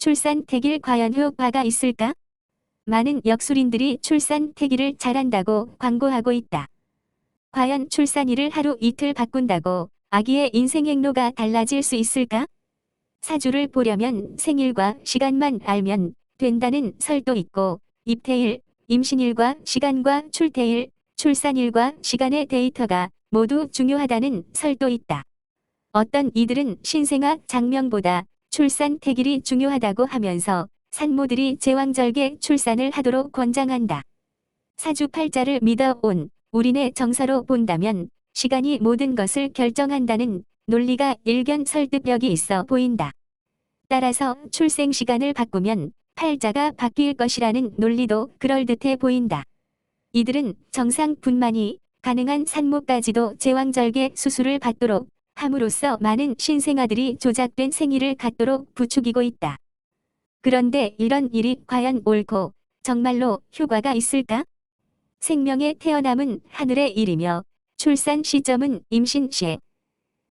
출산 태길 과연 효과가 있을까? 많은 역술인들이 출산 태길을 잘한다고 광고하고 있다. 과연 출산일을 하루 이틀 바꾼다고 아기의 인생 행로가 달라질 수 있을까? 사주를 보려면 생일과 시간만 알면 된다는 설도 있고, 입퇴일, 임신일과 시간과 출퇴일, 출산일과 시간의 데이터가 모두 중요하다는 설도 있다. 어떤 이들은 신생아 장명보다 출산 태길이 중요하다고 하면서 산모들이 제왕절개 출산을 하도록 권장한다. 사주팔자를 믿어온 우리네 정서로 본다면 시간이 모든 것을 결정한다는 논리가 일견 설득력이 있어 보인다. 따라서 출생 시간을 바꾸면 팔자가 바뀔 것이라는 논리도 그럴듯해 보인다. 이들은 정상뿐만이 가능한 산모까지도 제왕절개 수술을 받도록 함으로써 많은 신생아들이 조작된 생일을 갖도록 부추기고 있다. 그런데 이런 일이 과연 옳고 정말로 효과가 있을까? 생명의 태어남은 하늘의 일이며 출산 시점은 임신 시에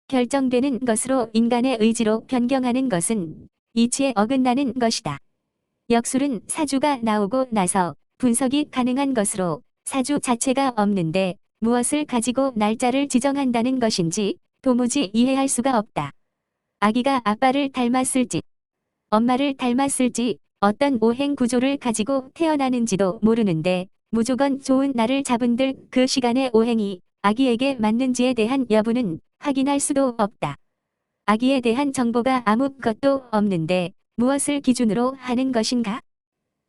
결정되는 것으로 인간의 의지로 변경하는 것은 이치에 어긋나는 것이다. 역술은 사주가 나오고 나서 분석이 가능한 것으로 사주 자체가 없는데 무엇을 가지고 날짜를 지정한다는 것인지 도무지 이해할 수가 없다. 아기가 아빠를 닮았을지, 엄마를 닮았을지, 어떤 오행 구조를 가지고 태어나는지도 모르는데 무조건 좋은 날을 잡은들 그 시간의 오행이 아기에게 맞는지에 대한 여부는 확인할 수도 없다. 아기에 대한 정보가 아무것도 없는데 무엇을 기준으로 하는 것인가?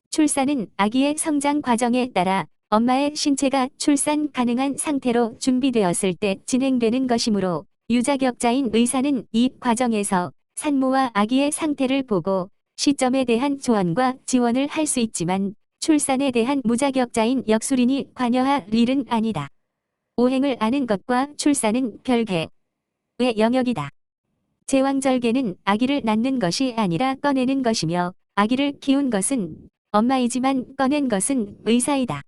출산은 아기의 성장 과정에 따라 엄마의 신체가 출산 가능한 상태로 준비되었을 때 진행되는 것이므로 유자격자인 의사는 이 과정에서 산모와 아기의 상태를 보고 시점에 대한 조언과 지원을 할 수 있지만 출산에 대한 무자격자인 역술인이 관여할 일은 아니다. 오행을 아는 것과 출산은 별개의 영역이다. 제왕절개는 아기를 낳는 것이 아니라 꺼내는 것이며 아기를 키운 것은 엄마이지만 꺼낸 것은 의사이다.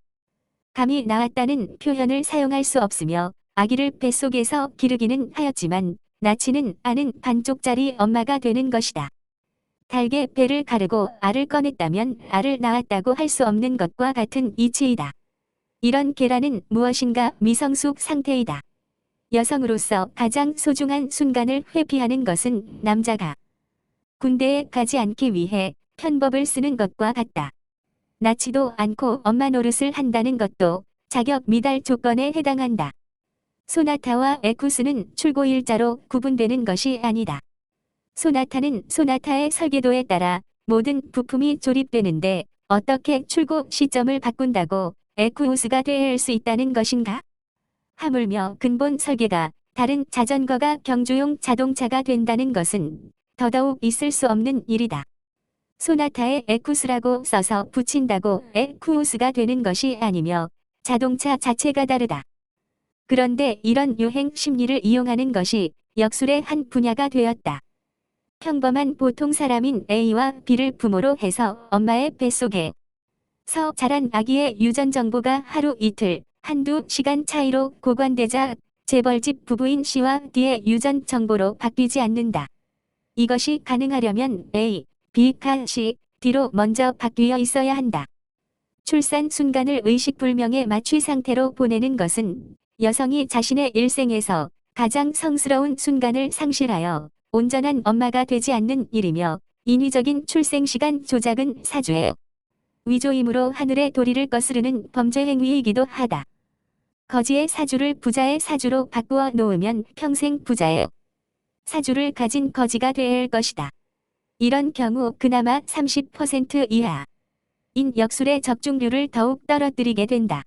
감이 나왔다는 표현을 사용할 수 없으며 아기를 뱃속에서 기르기는 하였지만 낳지는 않은 반쪽짜리 엄마가 되는 것이다. 닭의 배를 가르고 알을 꺼냈다면 알을 낳았다고 할 수 없는 것과 같은 이치이다. 이런 계란은 무엇인가 미성숙 상태이다. 여성으로서 가장 소중한 순간을 회피하는 것은 남자가 군대에 가지 않기 위해 편법을 쓰는 것과 같다. 낳지도 않고 엄마 노릇을 한다는 것도 자격 미달 조건에 해당한다. 소나타와 에쿠스는 출고일자로 구분되는 것이 아니다. 소나타는 소나타의 설계도에 따라 모든 부품이 조립되는데 어떻게 출고 시점을 바꾼다고 에쿠우스가 될 수 있다는 것인가? 하물며 근본 설계가 다른 자전거가 경주용 자동차가 된다는 것은 더더욱 있을 수 없는 일이다. 소나타에 에쿠스라고 써서 붙인다고 에쿠우스가 되는 것이 아니며 자동차 자체가 다르다. 그런데 이런 유행 심리를 이용하는 것이 역술의 한 분야가 되었다. 평범한 보통 사람인 A와 B를 부모로 해서 엄마의 뱃속에서 자란 아기의 유전 정보가 하루 이틀, 한두 시간 차이로 고관되자 재벌집 부부인 C와 D의 유전 정보로 바뀌지 않는다. 이것이 가능하려면 A, B가 C, D로 먼저 바뀌어 있어야 한다. 출산 순간을 의식불명의 마취 상태로 보내는 것은 여성이 자신의 일생에서 가장 성스러운 순간을 상실하여 온전한 엄마가 되지 않는 일이며 인위적인 출생시간 조작은 사주의 위조이므로 하늘의 도리를 거스르는 범죄 행위이기도 하다. 거지의 사주를 부자의 사주로 바꾸어 놓으면 평생 부자의 사주를 가진 거지가 될 것이다. 이런 경우 그나마 30% 이하인 역술의 적중률을 더욱 떨어뜨리게 된다.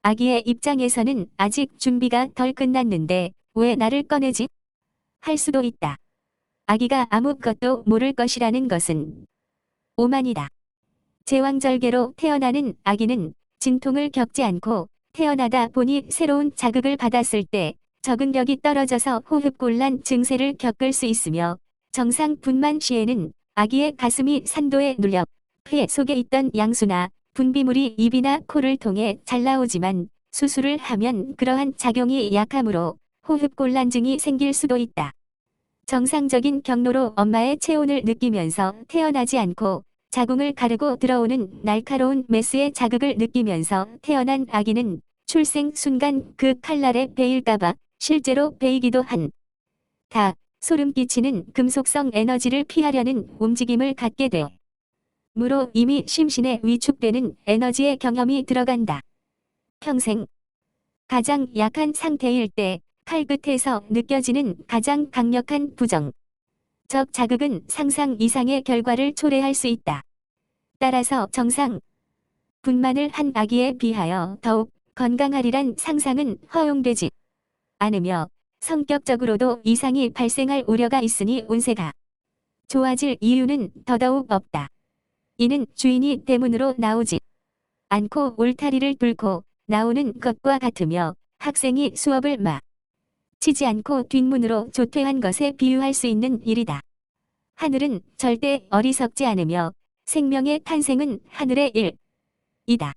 아기의 입장에서는 아직 준비가 덜 끝났는데 왜 나를 꺼내지? 할 수도 있다. 아기가 아무것도 모를 것이라는 것은 오만이다. 제왕절개로 태어나는 아기는 진통을 겪지 않고 태어나다 보니 새로운 자극을 받았을 때 적응력이 떨어져서 호흡곤란 증세를 겪을 수 있으며 정상 분만 시에는 아기의 가슴이 산도에 눌려 폐 속에 있던 양수나 분비물이 입이나 코를 통해 잘 나오지만 수술을 하면 그러한 작용이 약하므로 호흡곤란증이 생길 수도 있다. 정상적인 경로로 엄마의 체온을 느끼면서 태어나지 않고 자궁을 가르고 들어오는 날카로운 메스의 자극을 느끼면서 태어난 아기는 출생 순간 그 칼날에 베일까봐 실제로 베이기도 한다. 소름 끼치는 금속성 에너지를 피하려는 움직임을 갖게 돼. 무로 이미 심신에 위축되는 에너지의 경험이 들어간다. 평생 가장 약한 상태일 때 칼끝에서 느껴지는 가장 강력한 부정적 자극은 상상 이상의 결과를 초래할 수 있다. 따라서 정상 분만을 한 아기에 비하여 더욱 건강하리란 상상은 허용되지 않으며 성격적으로도 이상이 발생할 우려가 있으니 운세가 좋아질 이유는 더더욱 없다. 이는 주인이 대문으로 나오지 않고 울타리를 뚫고 나오는 것과 같으며 학생이 수업을 마치지 않고 뒷문으로 조퇴한 것에 비유할 수 있는 일이다. 하늘은 절대 어리석지 않으며 생명의 탄생은 하늘의 일이다.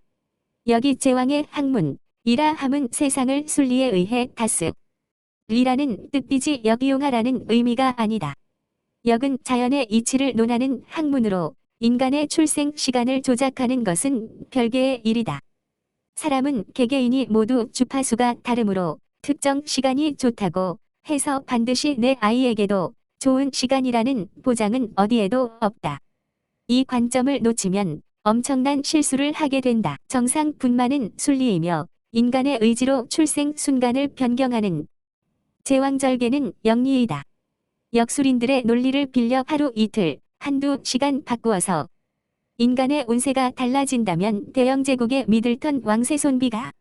여기 제왕의 학문이라 함은 세상을 순리에 의해 다스리라는 뜻이지 역이용하라는 의미가 아니다. 역은 자연의 이치를 논하는 학문으로 인간의 출생 시간을 조작하는 것은 별개의 일이다. 사람은 개개인이 모두 주파수가 다르므로 특정 시간이 좋다고 해서 반드시 내 아이에게도 좋은 시간이라는 보장은 어디에도 없다. 이 관점을 놓치면 엄청난 실수를 하게 된다. 정상 분만은 순리이며 인간의 의지로 출생 순간을 변경하는 제왕절개는 영리이다. 역술인들의 논리를 빌려 하루 이틀, 한두 시간 바꾸어서 인간의 운세가 달라진다면 대영제국의 미들턴 왕세손비가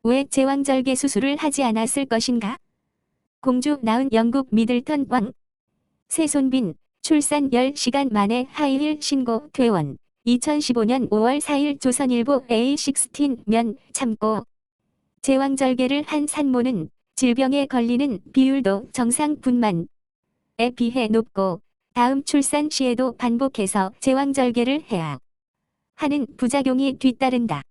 왜 제왕절개 수술을 하지 않았을 것인가? 공주 낳은 영국 미들턴 왕 세손빈 출산 10시간 만에 하이힐 신고 퇴원. 2015년 5월 4일 조선일보 A16면 참고 제왕절개를 한 산모는 질병에 걸리는 비율도 정상 분만에 비해 높고 다음 출산 시에도 반복해서 제왕절개를 해야 하는 부작용이 뒤따른다.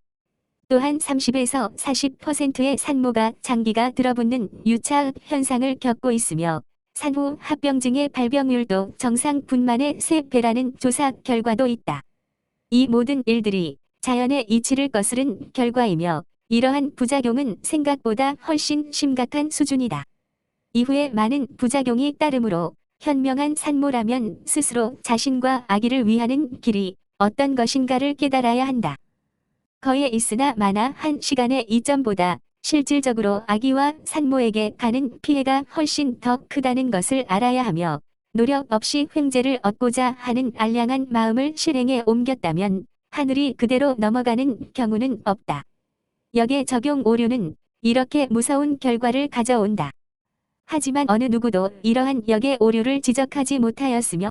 또한 30에서 40%의 산모가 장기가 들어붙는 유차흡 현상을 겪고 있으며 산후 합병증의 발병률도 정상 분만의 3배라는 조사 결과도 있다. 이 모든 일들이 자연의 이치를 거스른 결과이며 이러한 부작용은 생각보다 훨씬 심각한 수준이다. 이후에 많은 부작용이 따르므로 현명한 산모라면 스스로 자신과 아기를 위하는 길이 어떤 것인가를 깨달아야 한다. 거에 있으나 마나 한 시간의 이점보다 실질적으로 아기와 산모에게 가는 피해가 훨씬 더 크다는 것을 알아야 하며 노력 없이 횡재를 얻고자 하는 알량한 마음을 실행에 옮겼다면 하늘이 그대로 넘어가는 경우는 없다. 역의 적용 오류는 이렇게 무서운 결과를 가져온다. 하지만 어느 누구도 이러한 역의 오류를 지적하지 못하였으며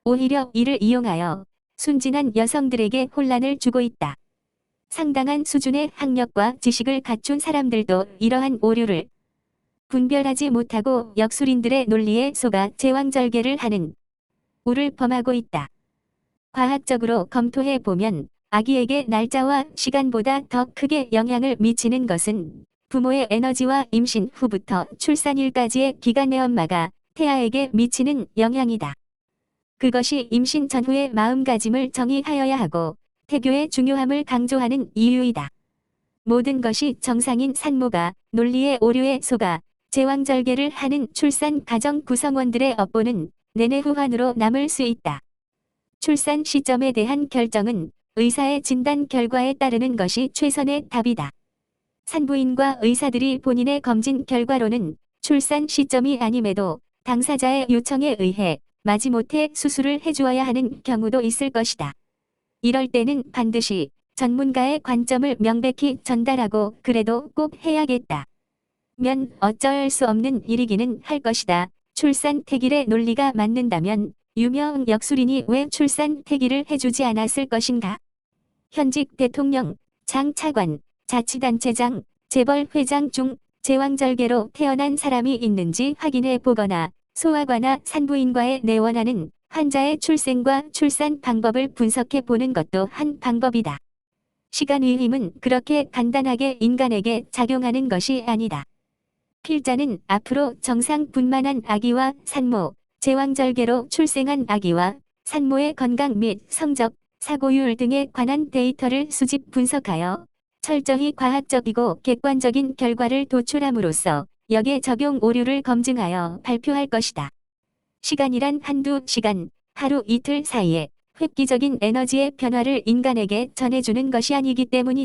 오히려 이를 이용하여 순진한 여성들에게 혼란을 주고 있다. 상당한 수준의 학력과 지식을 갖춘 사람들도 이러한 오류를 분별하지 못하고 역술인들의 논리에 속아 제왕절개를 하는 우를 범하고 있다. 과학적으로 검토해 보면 아기에게 날짜와 시간보다 더 크게 영향을 미치는 것은 부모의 에너지와 임신 후부터 출산일까지의 기간 내 엄마가 태아에게 미치는 영향이다. 그것이 임신 전후의 마음가짐을 정의하여야 하고 태교의 중요함을 강조하는 이유이다. 모든 것이 정상인 산모가 논리의 오류에 속아 제왕절개를 하는 출산 가정 구성원들의 업보는 내내 후환으로 남을 수 있다. 출산 시점에 대한 결정은 의사의 진단 결과에 따르는 것이 최선의 답이다. 산부인과 의사들이 본인의 검진 결과로는 출산 시점이 아님에도 당사자의 요청에 의해 마지못해 수술을 해주어야 하는 경우도 있을 것이다. 이럴 때는 반드시 전문가의 관점을 명백히 전달하고 그래도 꼭 해야겠다. 면 어쩔 수 없는 일이기는 할 것이다. 출산 태길의 논리가 맞는다면 유명 역술인이 왜 출산 태길을 해주지 않았을 것인가? 현직 대통령, 장 차관, 자치단체장, 재벌 회장 중 제왕절개로 태어난 사람이 있는지 확인해 보거나 소아과나 산부인과에 내원하는 환자의 출생과 출산 방법을 분석해 보는 것도 한 방법이다. 시간의 힘은 그렇게 간단하게 인간에게 작용하는 것이 아니다. 필자는 앞으로 정상 분만한 아기와 산모, 제왕절개로 출생한 아기와 산모의 건강 및 성적, 사고율 등에 관한 데이터를 수집 분석하여 철저히 과학적이고 객관적인 결과를 도출함으로써 역의 적용 오류를 검증하여 발표할 것이다. 시간이란 한두 시간, 하루 이틀 사이에 획기적인 에너지의 변화를 인간에게 전해주는 것이 아니기 때문이다.